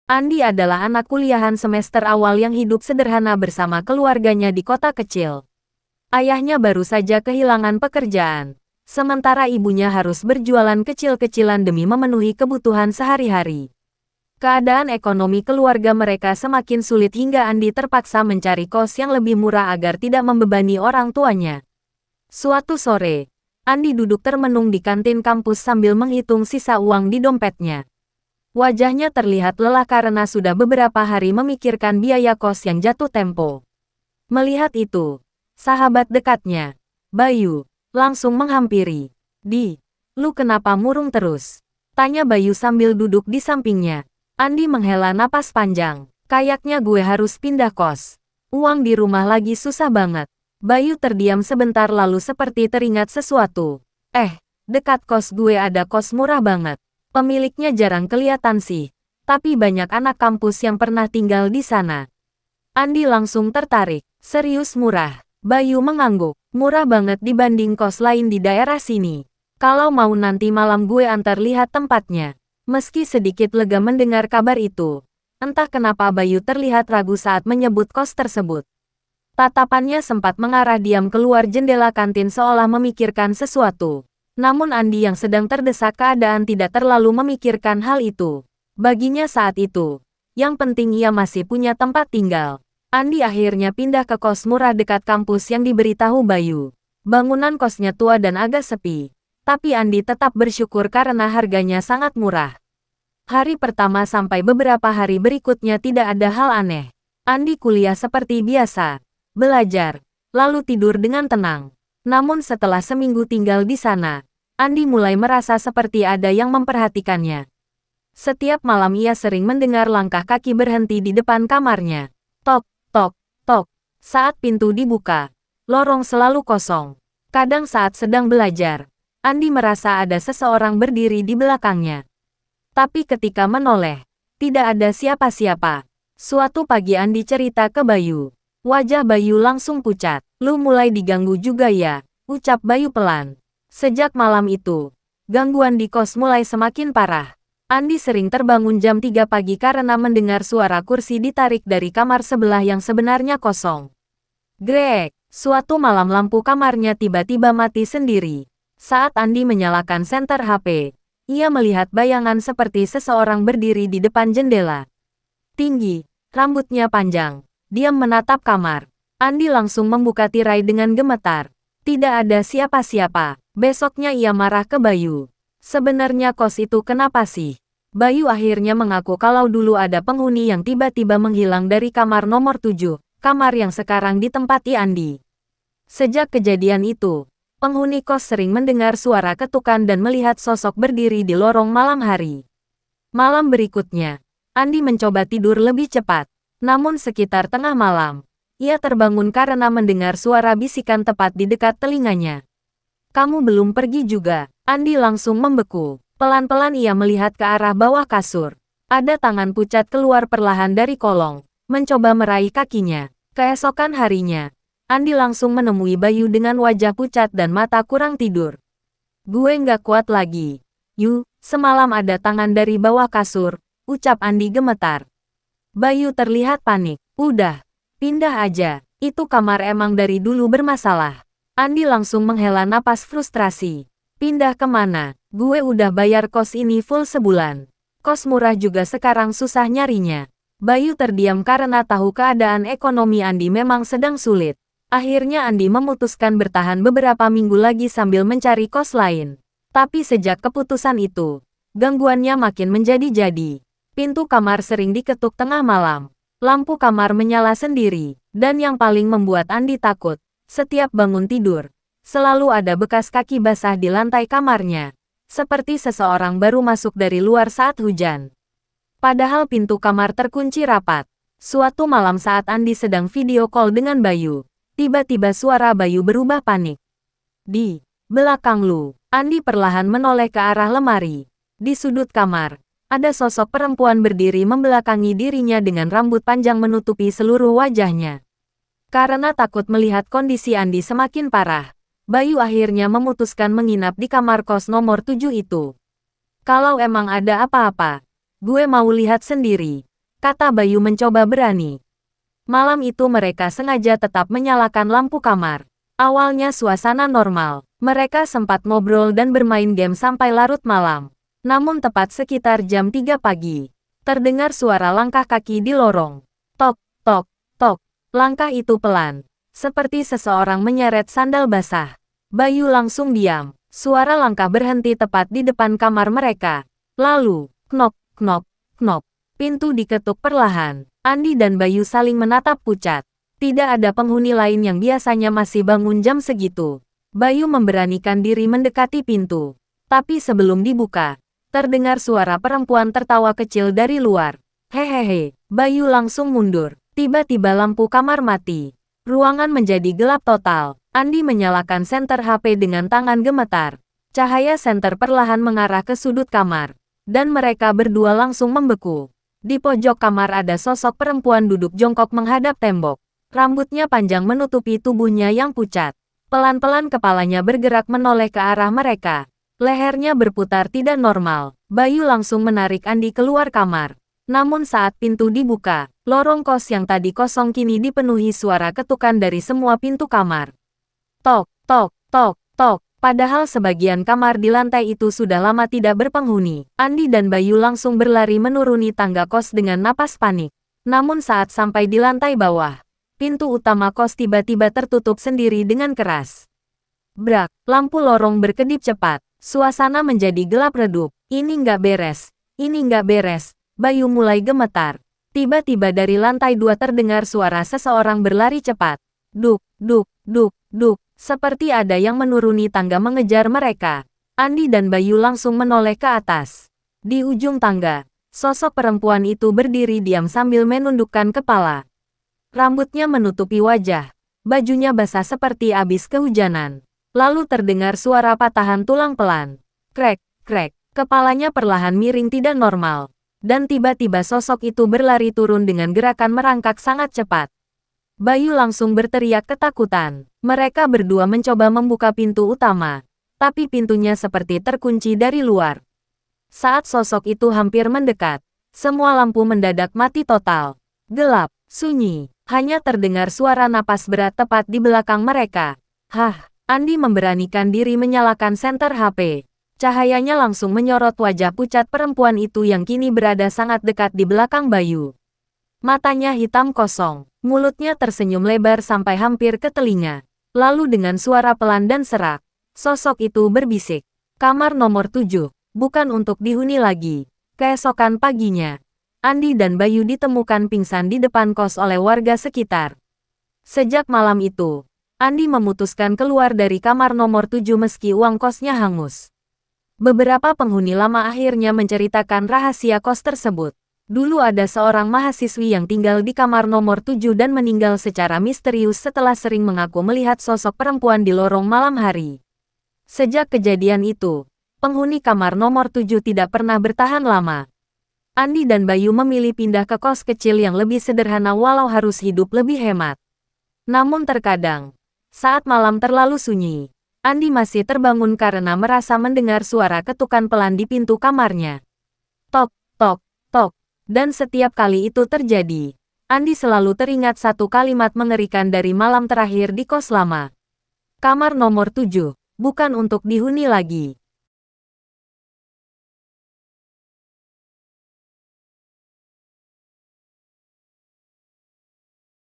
Andi adalah anak kuliahan semester awal yang hidup sederhana bersama keluarganya di kota kecil. Ayahnya baru saja kehilangan pekerjaan, sementara ibunya harus berjualan kecil-kecilan demi memenuhi kebutuhan sehari-hari. Keadaan ekonomi keluarga mereka semakin sulit hingga Andi terpaksa mencari kos yang lebih murah agar tidak membebani orang tuanya. Suatu sore, Andi duduk termenung di kantin kampus sambil menghitung sisa uang di dompetnya. Wajahnya terlihat lelah karena sudah beberapa hari memikirkan biaya kos yang jatuh tempo. Melihat itu, sahabat dekatnya, Bayu, langsung menghampiri. Lu kenapa murung terus? Tanya Bayu sambil duduk di sampingnya. Andi menghela napas panjang. Kayaknya gue harus pindah kos. Uang di rumah lagi susah banget. Bayu terdiam sebentar lalu seperti teringat sesuatu. Dekat kos gue ada kos murah banget. Pemiliknya jarang kelihatan sih, tapi banyak anak kampus yang pernah tinggal di sana. Andi langsung tertarik. Serius murah? Bayu mengangguk. Murah banget dibanding kos lain di daerah sini. Kalau mau nanti malam gue antar lihat tempatnya. Meski sedikit lega mendengar kabar itu, entah kenapa Bayu terlihat ragu saat menyebut kos tersebut. Tatapannya sempat mengarah diam keluar jendela kantin seolah memikirkan sesuatu. Namun Andi yang sedang terdesak keadaan tidak terlalu memikirkan hal itu. Baginya saat itu, yang penting ia masih punya tempat tinggal. Andi akhirnya pindah ke kos murah dekat kampus yang diberitahu Bayu. Bangunan kosnya tua dan agak sepi, tapi Andi tetap bersyukur karena harganya sangat murah. Hari pertama sampai beberapa hari berikutnya tidak ada hal aneh. Andi kuliah seperti biasa, belajar, lalu tidur dengan tenang. Namun setelah seminggu tinggal di sana, Andi mulai merasa seperti ada yang memperhatikannya. Setiap malam ia sering mendengar langkah kaki berhenti di depan kamarnya. Tok, tok, tok. Saat pintu dibuka, lorong selalu kosong. Kadang saat sedang belajar, Andi merasa ada seseorang berdiri di belakangnya. Tapi ketika menoleh, tidak ada siapa-siapa. Suatu pagi Andi cerita ke Bayu. Wajah Bayu langsung pucat. Lu mulai diganggu juga ya, ucap Bayu pelan. Sejak malam itu, gangguan di kos mulai semakin parah. Andi sering terbangun jam 3 pagi karena mendengar suara kursi ditarik dari kamar sebelah yang sebenarnya kosong. Grek, suatu malam lampu kamarnya tiba-tiba mati sendiri. Saat Andi menyalakan senter HP, ia melihat bayangan seperti seseorang berdiri di depan jendela. Tinggi, rambutnya panjang, diam menatap kamar. Andi langsung membuka tirai dengan gemetar. Tidak ada siapa-siapa. Besoknya ia marah ke Bayu. Sebenarnya kos itu kenapa sih? Bayu akhirnya mengaku kalau dulu ada penghuni yang tiba-tiba menghilang dari kamar nomor 7, kamar yang sekarang ditempati Andi. Sejak kejadian itu, penghuni kos sering mendengar suara ketukan dan melihat sosok berdiri di lorong malam hari. Malam berikutnya, Andi mencoba tidur lebih cepat. Namun sekitar tengah malam, ia terbangun karena mendengar suara bisikan tepat di dekat telinganya. Kamu belum pergi juga. Andi langsung membeku. Pelan-pelan ia melihat ke arah bawah kasur. Ada tangan pucat keluar perlahan dari kolong, mencoba meraih kakinya. Keesokan harinya, Andi langsung menemui Bayu dengan wajah pucat dan mata kurang tidur. Gue nggak kuat lagi. Semalam ada tangan dari bawah kasur, ucap Andi gemetar. Bayu terlihat panik. Udah, pindah aja. Itu kamar emang dari dulu bermasalah. Andi langsung menghela napas frustrasi. Pindah kemana? Gue udah bayar kos ini full sebulan. Kos murah juga sekarang susah nyarinya. Bayu terdiam karena tahu keadaan ekonomi Andi memang sedang sulit. Akhirnya Andi memutuskan bertahan beberapa minggu lagi sambil mencari kos lain. Tapi sejak keputusan itu, gangguannya makin menjadi-jadi. Pintu kamar sering diketuk tengah malam. Lampu kamar menyala sendiri. Dan yang paling membuat Andi takut, setiap bangun tidur, selalu ada bekas kaki basah di lantai kamarnya. Seperti seseorang baru masuk dari luar saat hujan. Padahal pintu kamar terkunci rapat. Suatu malam saat Andi sedang video call dengan Bayu, tiba-tiba suara Bayu berubah panik. Di belakang lu. Andi perlahan menoleh ke arah lemari. Di sudut kamar, ada sosok perempuan berdiri membelakangi dirinya dengan rambut panjang menutupi seluruh wajahnya. Karena takut melihat kondisi Andi semakin parah, Bayu akhirnya memutuskan menginap di kamar kos nomor 7 itu. Kalau emang ada apa-apa, gue mau lihat sendiri. kata Bayu mencoba berani. Malam itu mereka sengaja tetap menyalakan lampu kamar. Awalnya suasana normal. Mereka sempat ngobrol dan bermain game sampai larut malam. Namun tepat sekitar jam 3 pagi, terdengar suara langkah kaki di lorong. Tok, tok, tok. Langkah itu pelan, seperti seseorang menyeret sandal basah. Bayu langsung diam. Suara langkah berhenti tepat di depan kamar mereka. Lalu, knok, knok, knok. Pintu diketuk perlahan. Andi dan Bayu saling menatap pucat. Tidak ada penghuni lain yang biasanya masih bangun jam segitu. Bayu memberanikan diri mendekati pintu. Tapi sebelum dibuka, terdengar suara perempuan tertawa kecil dari luar. Hehehe, Bayu langsung mundur. Tiba-tiba lampu kamar mati. Ruangan menjadi gelap total. Andi menyalakan senter HP dengan tangan gemetar. Cahaya senter perlahan mengarah ke sudut kamar. Dan mereka berdua langsung membeku. Di pojok kamar ada sosok perempuan duduk jongkok menghadap tembok. Rambutnya panjang menutupi tubuhnya yang pucat. Pelan-pelan kepalanya bergerak menoleh ke arah mereka. Lehernya berputar tidak normal. Bayu langsung menarik Andi keluar kamar. Namun saat pintu dibuka, lorong kos yang tadi kosong kini dipenuhi suara ketukan dari semua pintu kamar. Tok, tok, tok, tok. Padahal sebagian kamar di lantai itu sudah lama tidak berpenghuni. Andi dan Bayu langsung berlari menuruni tangga kos dengan napas panik. Namun saat sampai di lantai bawah, pintu utama kos tiba-tiba tertutup sendiri dengan keras. Brak, lampu lorong berkedip cepat. Suasana menjadi gelap redup. Ini nggak beres. Ini nggak beres. Bayu mulai gemetar. Tiba-tiba dari lantai 2 terdengar suara seseorang berlari cepat. Duk, duk, duk, duk. Seperti ada yang menuruni tangga mengejar mereka. Andi dan Bayu langsung menoleh ke atas. Di ujung tangga, sosok perempuan itu berdiri diam sambil menundukkan kepala. Rambutnya menutupi wajah. Bajunya basah seperti habis kehujanan. Lalu terdengar suara patahan tulang pelan. Krek, krek. Kepalanya perlahan miring tidak normal. Dan tiba-tiba sosok itu berlari turun dengan gerakan merangkak sangat cepat. Bayu langsung berteriak ketakutan. Mereka berdua mencoba membuka pintu utama. Tapi pintunya seperti terkunci dari luar. Saat sosok itu hampir mendekat, semua lampu mendadak mati total. Gelap, sunyi. Hanya terdengar suara napas berat tepat di belakang mereka. Hah, Andi memberanikan diri menyalakan senter HP. Cahayanya langsung menyorot wajah pucat perempuan itu yang kini berada sangat dekat di belakang Bayu. Matanya hitam kosong, mulutnya tersenyum lebar sampai hampir ke telinga. Lalu dengan suara pelan dan serak, sosok itu berbisik. Kamar nomor 7, bukan untuk dihuni lagi. Keesokan paginya, Andi dan Bayu ditemukan pingsan di depan kos oleh warga sekitar. Sejak malam itu, Andi memutuskan keluar dari kamar nomor 7 meski uang kosnya hangus. Beberapa penghuni lama akhirnya menceritakan rahasia kos tersebut. Dulu ada seorang mahasiswi yang tinggal di kamar nomor 7 dan meninggal secara misterius setelah sering mengaku melihat sosok perempuan di lorong malam hari. Sejak kejadian itu, penghuni kamar nomor 7 tidak pernah bertahan lama. Andi dan Bayu memilih pindah ke kos kecil yang lebih sederhana walau harus hidup lebih hemat. Namun terkadang, saat malam terlalu sunyi, Andi masih terbangun karena merasa mendengar suara ketukan pelan di pintu kamarnya. Tok, tok, tok. Dan setiap kali itu terjadi, Andi selalu teringat satu kalimat mengerikan dari malam terakhir di kos lama. Kamar nomor 7, bukan untuk dihuni lagi.